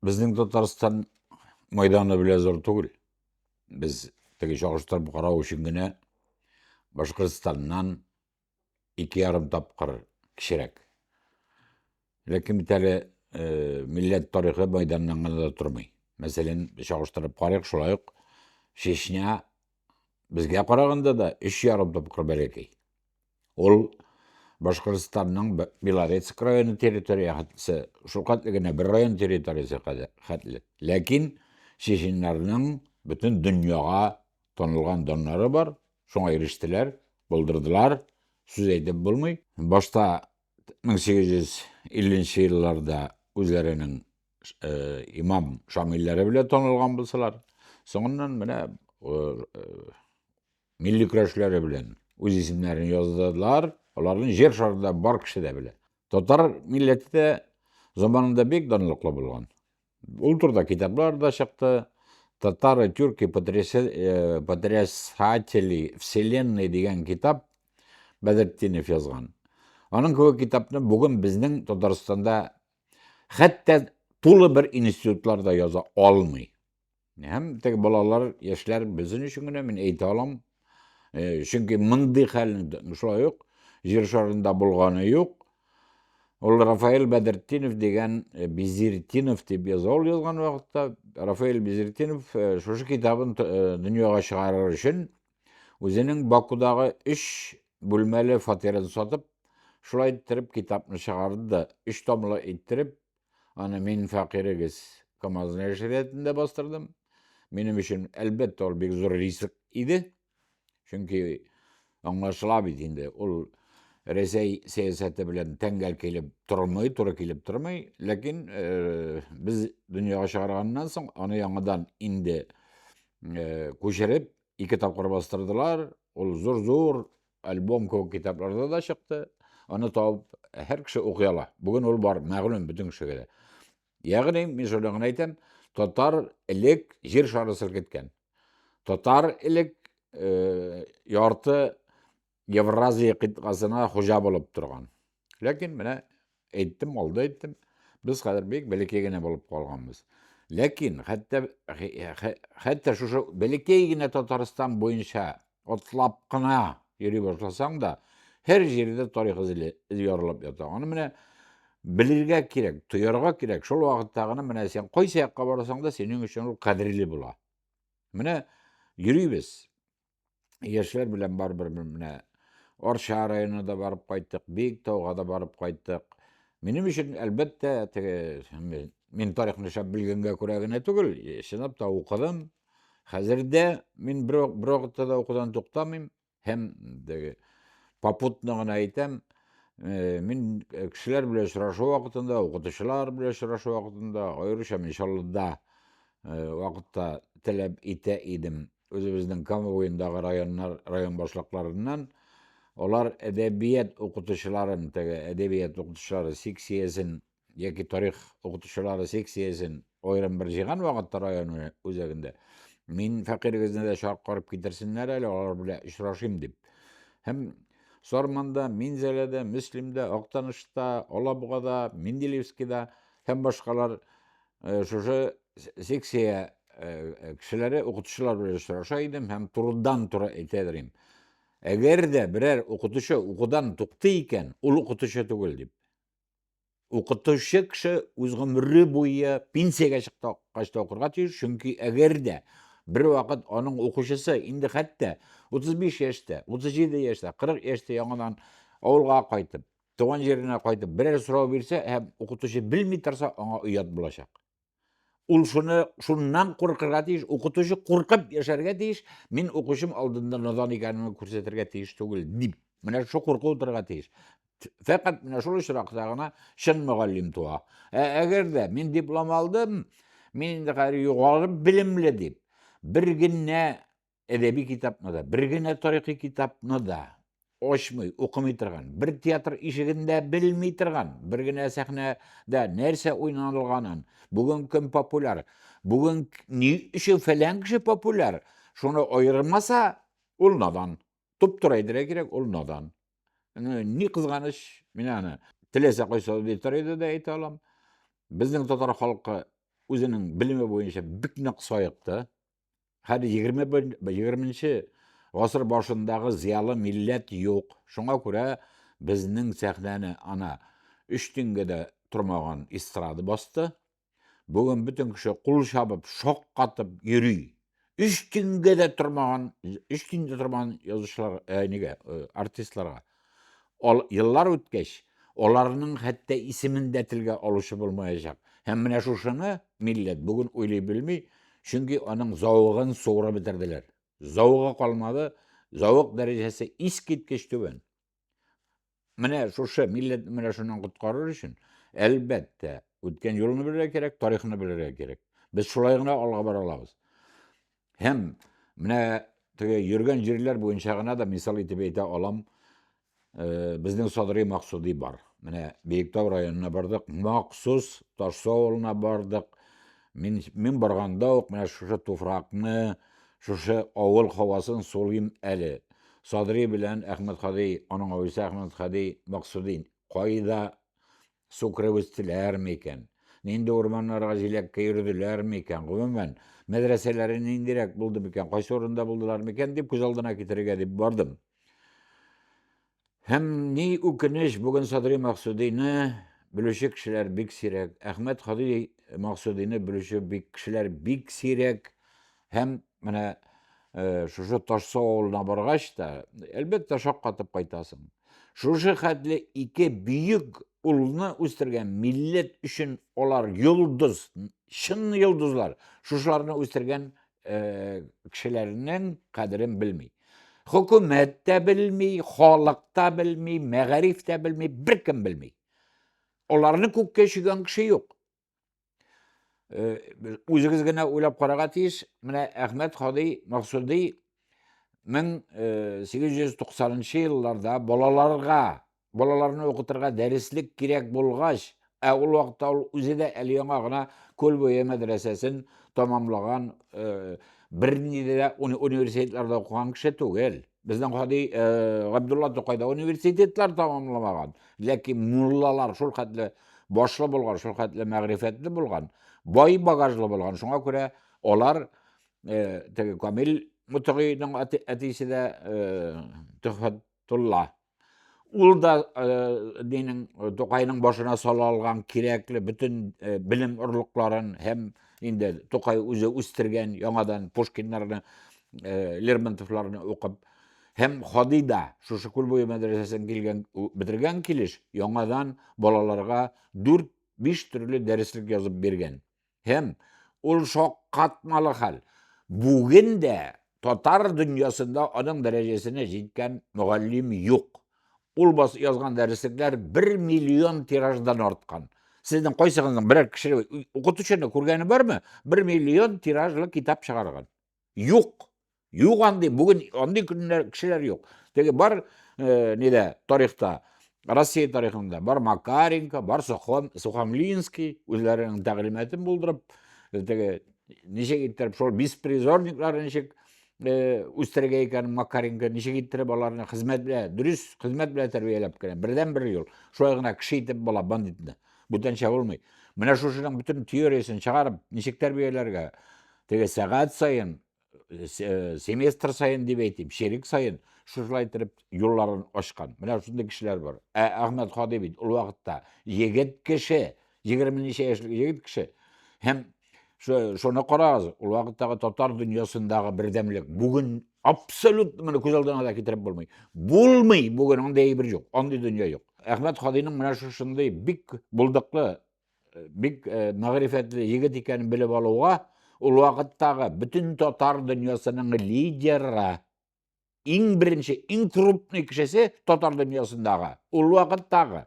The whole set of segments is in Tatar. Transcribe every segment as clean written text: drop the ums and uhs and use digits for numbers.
Біздің Татарстан майданы біле зор түгіл. Біз теге чагыштырып карау үшін генә Башкортстаннан 2,5 тапкыр кичерәк. Ләкин бит әле милләт тарихы майданнан гына да тормый. Мәсәлән, чагыштырып карыйк, шулай ук Чечня безгә караганда да 3,5 тапкыр бәләкәй. Ул Башкортстанның Белорецк районы территориясы, шул катлы гына бер район территориясы хәтле. Ләкин чеченнарның бөтен дөньяга танылган даннары бар. Шуңа ирештеләр, булдырдылар. Сүз әйтеп булмый. Башта 1850 елларда үзләренең имам шамилләре белән танылган булсалар, соңыннан менә милли көрәшләре белән үз исемнәрен яздылар. Аларның жер шарында бар кеше дә белә. Татар милләте дә заманында бик данлыклы булган. Ул турда китаплар да чыкты. Татары, тюрки, потрясатели вселенной дигән китап Бәдретдинов язган. Аның кебек китапны бүген безнең Татарстанда хәтта тулы бер институтларда яза алмый. Һәм теге балалар, яшьләр безнең өчен генә мин әйтә алам. Чөнки мондый хәлне шулай ук жер шарында булганы юк. Ул Рафаэль Бәдретдинов дигән Безертинов дип язган вакытта, Рафаэль Безертинов шушы китабын дөньяга чыгарыр өчен үзенең Бакудагы 3 бүлмәле фатирын сатып, шулай иттереп китапны чыгарды. 3 томлы иттереп, аны мин фәкыйрегез КамАЗ нәшриятында бастырдым. Минем өчен әлбәттә ул бик зур риск иде. Чөнки аңлашыла бит инде, ул Рәсәй сәясәте белән тәңгәл килеп тормый, туры килеп тормый. Ләкин без дөньяга чыгарганнан соң аны яңадан инде күчереп 2 тапкыр бастырдылар. Ул зур альбом кебек китапларда да чыкты. Аны табып һәр кеше укый ала. Бүген ул бар, мәгълүм бөтен кешегә. Ягъни мин шуны гына әйтәм, татар элек жер шары селкеткән. Татар элек ярты Евразия кыйтгасына хуҗа булып торган. Ләкин менә әйттем, алда әйттем, без хәзер бик бәләкәй генә булып калганбыз. Ләкин хәтта шушы бәләкәй генә Татарстан буенча атлап кына йөри башласаң да, һәр җирдә тарих эзе ярылып ята. Аны менә белергә кирәк, тоярга кирәк. Шул вакытта гына менә сен кайсы якка барасаң да синең өчен ул кадерле була. Менә йөрибез. Яшьләр белән барбер менә Орша районына да барып кайттык, Биектауга да барып кайттык. Минем өчен әлбәттә мин тарихны шәп белгәнгә күрә генә түгел, чынлап та укыдым. Хәзер дә мин бер вакытта да укудан туктамыйм. Һәм попутно гына әйтәм, мин кешеләр белән очрашу вакытында, укытучылар белән очрашу вакытында, аеруча мин Чаллыда вакытта таләп итә идем. Үзебезнең Кама буендагы район башлыкларыннан олар әдәбият укытучыларын, әдәбият укытучылары секциясын яки тарих укытучылары секциясын аерым бер җыйган вакытта район үзәгендә. Мин фәкыйрегезне дә чакырып китерсеннәр әле, алар белән очрашыйм дип. Һәм Сарманда, Минзәләдә, Мөслимдә, Актанышта, Алабугада, Менделевскида һәм башкалар шушы секция кешеләре, укытучылар белән очраша идем һәм турыдан-туры әйтәдерим. Әгәр дә берәр укытучы укудан тукты икән, ул укытучы түгел дип. Укытучы кеше үз гомере буе пенсиягә чыккач та укырга тиеш, чөнки әгәр дә бер вакыт аның укучысы инде хәтта 35 яшьтә, 37 яшьтә, 40 яшьтә яңадан авылга кайтып, туган җиренә кайтып, берәр сорау бирсә, һәм укытучы белми торса, аңа оят булачак. Ул шуннан куркырга тиеш, укытучы куркып яшәргә тиеш, мин укучым алдында надан икәнемне күрсәтергә тиеш түгел дип. Менә шу курку утырырга тиеш. Фәкать менә шул очракта гына чын мөгаллим туа. Әгәр дә мин диплом алдым, мин инде хәзер югары белемле дип, бер генә әдәби китапны да, бер генә тарихи китапны да ачмый, укымый торган, бер театр ишегендә белми торган, бер генә сәхнәдә нәрсә уйналганын, бүген кем популяр, бүген ни өчен фәлән кеше популяр, шуны аермаса, ул надан. Туп-туры әйтергә кирәк, ул надан. Ни кызганыч, мин аны теләсә кайсы аудиториядә дә әйтә алам. Безнең татар халкы өзінің білімі бойынша бик нык сайықты. Хәді 20-ші ғасыр башындағы зиялы милләт юк. Шуңа күрә безнең сәхнәне ана 3 тингәдә тормаган эстрада басты. Бүген бүтін кеше кул чабып, шок катып йөри. 3 тингәдә тормаган, 3 тингә тормаган язучылар, артистларга. Еллар үткәч, оларның хәтта исемен дә телгә алучы булмаячак. Һәм менә шушыны милләт бүген уйлый белми, чөнки аның зауыгын сугырып бетерделәр. Зауыгы калмады, зауык дәрәҗәсе искиткеч түбән. Менә шушы милләт менә шуннан коткарыр өчен, әлбәттә, үткән юлны белергә кирәк, тарихны белергә кирәк. Без шулай гына алга бара алабыз. Һәм менә теге йөргән җирләр буенча гына да мисал итеп әйтә алам. Безнең Садри Максуди бар. Менә Биектау районына бардык, махсус Ташлы авылына бардык. Мин барганда ук менә шушы туфракны, шушы авыл һавасын сулыйм әле. Садри белән Әхмәт Хади, аның авысы Әхмәт Хади Максуди кайда сукырып үстеләр микән? Нинди урманнарга җиләккә йөрделәр микән? Гомумән, мәдрәсәләре ниндирәк булды микән? Кайсы урында булдылар микән дип күз алдына китерергә дип бардым. Һәм ни үкенеч, бүген Садри Максудине белүче кешеләр бик сирәк, Әхмәт Хади Максудине белүче кешеләр бик сирәк. Һәм менә шушы Ташлы авылына баргач та, әлбәттә шаккатып кайтасың. Шушы хәтле 2 бөек улны үстергән милләт өчен алар йолдыз, чын йолдызлар. Шушыларны үстергән кешеләрнең кадерен белми. Хөкүмәт тә белми, халык та белми, мәгариф тә белми, беркем белми. Аларны күккә чөйгән кеше юк. Үзегез генә уйлап карарга тиеш, менә Әхмәт Хади Максуди 1890 елларда балаларны укытырга дәреслек кирәк булгач, ул вакытта ул үзе дә әле яңа гына Күлбуе мәдрәсәсен тамамлаган, берни дә университетларда укыган кеше түгел. Безнең Хади Габдулла Тукай да университетлар тамамламаган, ләкин муллалар шул хәтле башлы булган, шул хәтле мәгърифәтле булган, бай багажлы булган. Шуңа күрә алар теге Камил Мутагыйның әтисе дә Төхфәтулла. Ул да Тукайның башына сала алган кирәкле бүтән билем орлыкларын һәм инде Тукай үзе үстергән яңадан Пушкиннарны, Лермонтовларны укып, һәм Хади да шушы Күлбуе мәдрәсәсен бетергән килеш яңадан балаларга 4-5 төрле дәреслек язып биргән. Һәм ул шаккатмалы хәл. Бүген дә татар дөньясында аның дәрәҗәсенә җиткән мөгаллим юк. Ул язган дәреслекләр 1 миллион тираждан арткан. Сезнең кайсыгызның берәр кеше укытучыны күргәне бармы? 1 миллион тиражлы китап чыгарган. Юк. Юк андый, бүген андый кешеләр юк. Теге бар нидә тарихта, Россия тарихында бар Макаренко, бар Сухомлинский, үзләренең тәгълиматын булдырып, теге ничек иттереп шул беспризорниклар ничек үстерергә икән Макаренко, ничек иттереп аларны хезмәт белән тәрбияләп кенә, бердән-бер юл. Шулай гына кеше итеп була бандитны. Бүтәнчә булмый. Менә шушының бүтән теориясын чыгарып, ничек тәрбияләргә, теге сәгать сайын, семестр сайын дип әйтим, шерик сайын шулай итеп юлларын ачкан. Менә шундый кешеләр бар. Әхмәт Хади бит ул вакытта егет кеше, 20 ничә яшьлек егет кеше. Һәм шуны карагыз, ул вакыттагы татар дөньясындагы бердәмлек бүген абсолют моны күз алдына да китереп булмый. Булмый, бүген андай бер юк, андай дөнья юк. Әхмәт Хадиның менә шушындай бик булдыклы, бик мәгърифәтле егет икәнен белеп алуга, ул вакыттагы бүтән татар дөньясының лидеры, иң беренче, иң крупный кешесе татар дөньясындагы, ул вакыттагы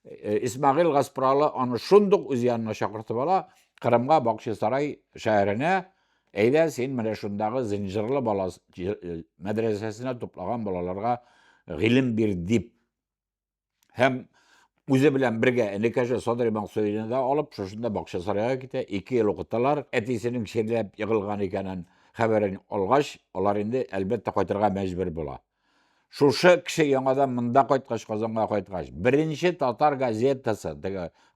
Исмәгыйль Гаспралы аны шундук үз янына чакыртып ала, Кырымга Бакчасарай шәһәренә, әйдә син менә шундагы Зинҗирле мәдрәсәсенә туплаган балаларга гыйлем бир дип. Һәм үзе белән бергә энекәше Садри Максудине да алып, шушында Бакчасарайга китә, 2 ел укыталар. Әтисенең ширләп егылган икәнен хәбәрен алгач, алар инде әлбәттә кайтырга мәҗбүр була. Шушы кеше яңадан монда кайткач, Казанга кайткач, беренче татар газетасы, теге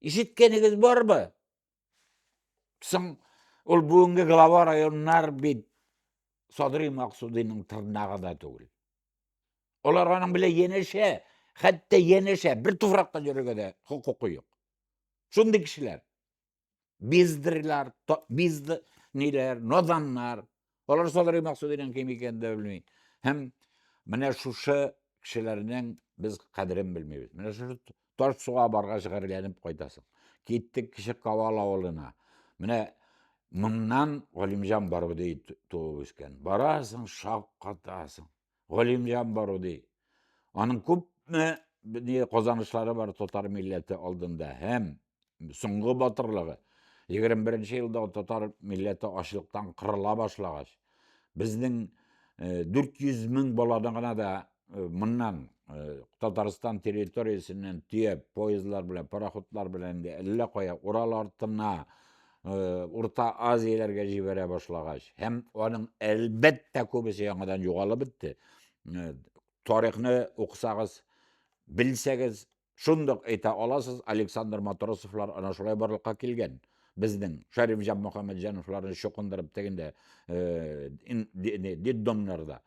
İşitkeniz var mı? Sen ol bugungi glava rayonlar bit Sadri Maksudi'nin tırnağı da tugul. Olar onun bile yeneşe, hatta yeneşe bir tufrakta yürüge de hukuku yok. Şundi kişiler. Bizdirler, bizdi niler, nozanlar. Olar Sadri Maksudi'nin kim eken de bilmeyin. Hem mine şuşa kişilerinin biz kadrin bilmeyiz. Mine şu taş suğa barga çıkarılanıp koydasın. Gittik kişi kavala oluna. Mine mından Golimjan Barudi tuğup üsken. Barasın, şapkatasın. Golimjan Barudi. Onun köp kazanışları var Tatar milleti aldığında. Hem soňgy batyrlygy. 21-nji ýylda Tatar milleti açlykdan kyrıla başlagaç. Bizning 400 000 boladygana da mundan Tataristan territoriýasynyň tüýep, poýzlar bilen, paraxotlar bilen elle goýa Ural artyna Orta Aziýalarga jibere başlagaç. Hem onuň elbetde köbüsi ýaňadan ýogalyp bitdi. Taryhyny okusagyz, bilsegiz, şundok aýta alasys, Aleksandr Matrosowlar ana şolay barlykka kelgen. Bizning Şerifjan Muhamedjanowlaryny şokundyryp degende didomlarda.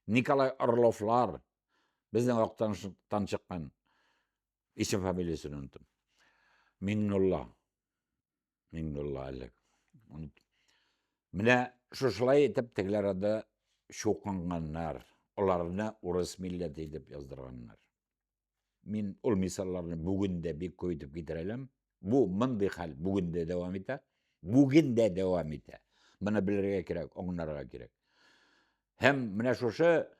Nikolay Orlovlar bizning oktan çykkan isim familiýasyny unutum. Minnullah. Minnullah Alek. Mine şuşulay etip teglerde şokanganlar, olaryny urus milleti dep ýazdyrganlar. Min ol misallaryny bugün bir köýdüp giderelem. Bu mındy hal bugün de dewam eder. Bugün de dewam eder. Mına bilirge kerek, oňnarga kerek. Hem mine şuşa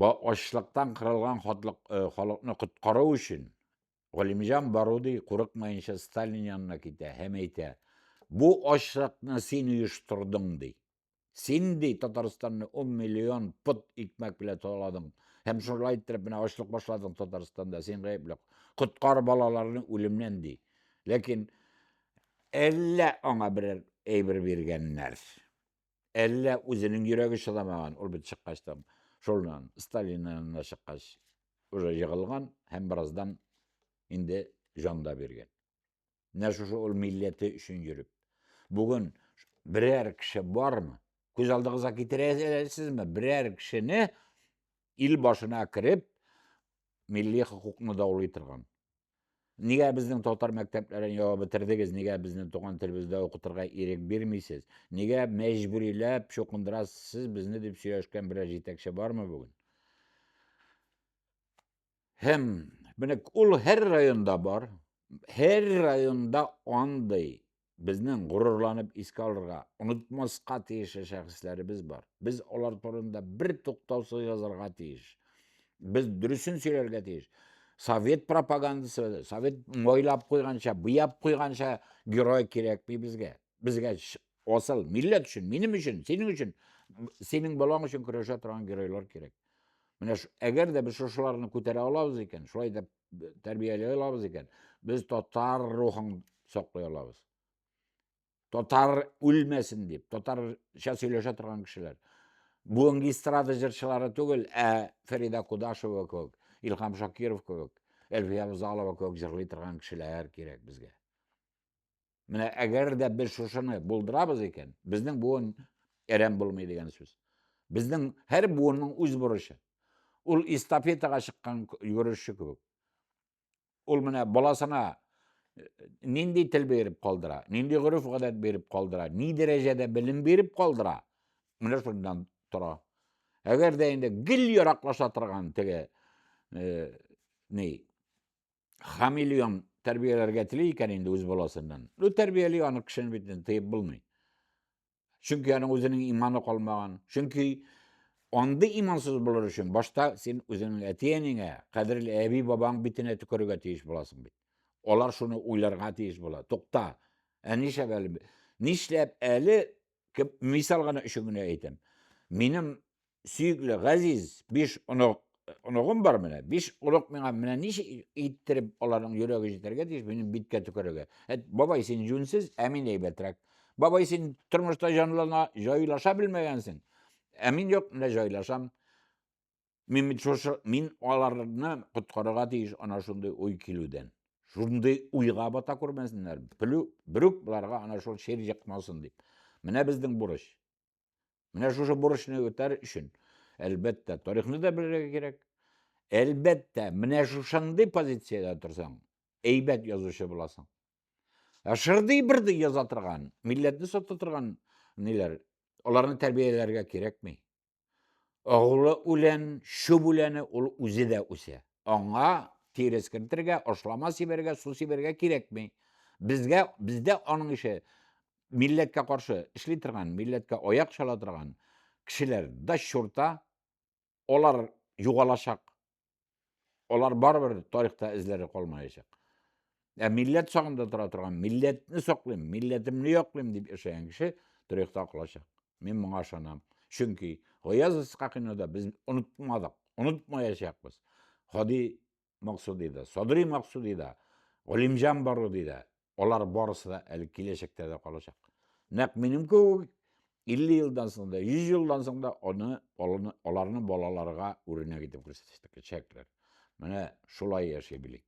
açlyktan kyrylgan halykny gutkaraw üçin Golimjan Barudi gurukmaýynça Stalin ýanyna gide, hem eýte. Bu açlykny sen uýuşturdyň diýdi. Sen de Tataristanyny 10 milyon put ikmek bile topladyň. Hem şolay etdirip mine açlyk başladyň Tataristanda. Sen gaýply. Gutkar balalaryny ölümden diýdi. Lekin elle ona birer eýbir bergenler. Elle özüniň ýüregi şylamagan, ol bir çykgaçdan. Şoldan Stalinden çykgaç. Oja ýygylgan hem birazdan indi janda bergen. Näşe ol milleti üçin ýürüp. Bugün birer kişi barmy? Göz aldygyza getiresizmi? Birer kişini il başyna kirip milli hukukny daglaýtyrgan. Niga bizning Tatar mekdeplerini ýa bitirdigiz? Niga bizning tugan tilibizde okuturga erek bermeýsiz? Niga mejburilep şokundyrasysy bizni dep süýeşken birer jetekçi barmy bugün? Hem ol her raýonda bar. Her raýonda onday bizning gururlanyp iske alyrga, unutmaska tiýişli şähslerimiz bar. Biz olar torunda bir toktawysyz ýazarga tiýiş. Biz dürüsün söylerge tiýiş. Sovet propagandasy, Sovet moýlap goýgança, buýap goýgança giroy kerekmi bizge? Bizge asıl millet üçin, minim üçin, seniň üçin, seniň bolaň üçin köreşe turgan giroylar kerek. Mine egerde biz şolaryny kötere alabys eken, şolay dep terbiýelej alabys eken, biz Tatar ruhyny saklaý alabys. Tatar ölmesin dip, Tatarça söýleşe turgan kişiler. Bugunky estrada jyrçylary tugul, Ferida Kudaşowa köp, İlham Şakirow köp, Elfiýa Abzalowa köp jyrly turgan kişiler kerek bizge. Mine egerde biz şuşany buldurabys eken, bizning bugün erem bolmaý digen söz. Bizning her bugüniň öz buruşy. Ol estafetaga çykkan ýörüşçü köp. Ol mine balasyna nindi til berip kaldyra, nindi guruf gadat berip kaldyra, ni derejede bilim berip kaldyra. Mine şundan tura. Egerde indi gil ýoraklaşa turgan tege hamilyon terbiýelerge tileyken indi öz bolasyndan. Bu terbiýeli ony kişinin bitden tyýyp bolmaý. Çünki ýani özüniň imany kalmagan. Çünki onda imansyz bolar üçin başta sen özüniň etýeniňe, kadrli äbi babaň bitine tükürge tiýiş bolasyň bit. Olar şunu uýlarga tiýiş bolar. Tokta. Nişe bäli? Nişläp äli misal gana üçüňe eýtem. Menim süýgli gaziz 5 onogum bar mene. 5 olok meňe mene nişe ýitdirip olaryň ýöregi jeterge tiýiş, menim bitke tükürge. Babay sen jünsiz, ämin eýbetrek. Babay sen turmuşda janlana joýlaşa bilmegensiň. Emin yok ne joylaşam. Min olaryny gutkarga tiýiş ana şunday oý kiluden. Şunday uyga bata көрмесінler. Бүрік бұларға ана шол шер жақмасын деп. Міне біздің бұрыш. Міне шушы бұрышны өтер үшін. Әлбәттә, тарихны да білерге керек. Әлбәттә, міне шушындай позицияда тұрсаң, әйбәт язушы боласың. Шырдый бірді яза тұрған, милләтні соты тұрған нелер, оларны тәрбиелерге керекмей. Оғылы үлән, шөп үләні, ол үзе де үсе. Аңа терес кіртірге, ошлама сиберге, су сиберге керекмей. Бізде оның іші милләтке қаршы ішлей тұрған, милләтке аяқ шала тұрған кішілер да шурта, олар юғалашақ. Олар барбір тарихта ізлері қалмайышақ. Милләт сағында тұра тұрған, милләтні соқлайым, милләтімні yoqlayım деп yaşayan кіші тарихта қалашақ. Мен мұңа шанам. Çünkü Gıyaz İshak'ını da biz unutmadık, unutmayacakız. Hadi Maksudi da, Sadri Maksudi da, Olimcan Barudi da, olar barısı da gelecekte de kalacak. Nek benim ki 50 yıldan sonra, 100 yıldan sonra onlarını balalarına ürüne gidip gösteriştik, çekler. Mene şulay yaşayabilik.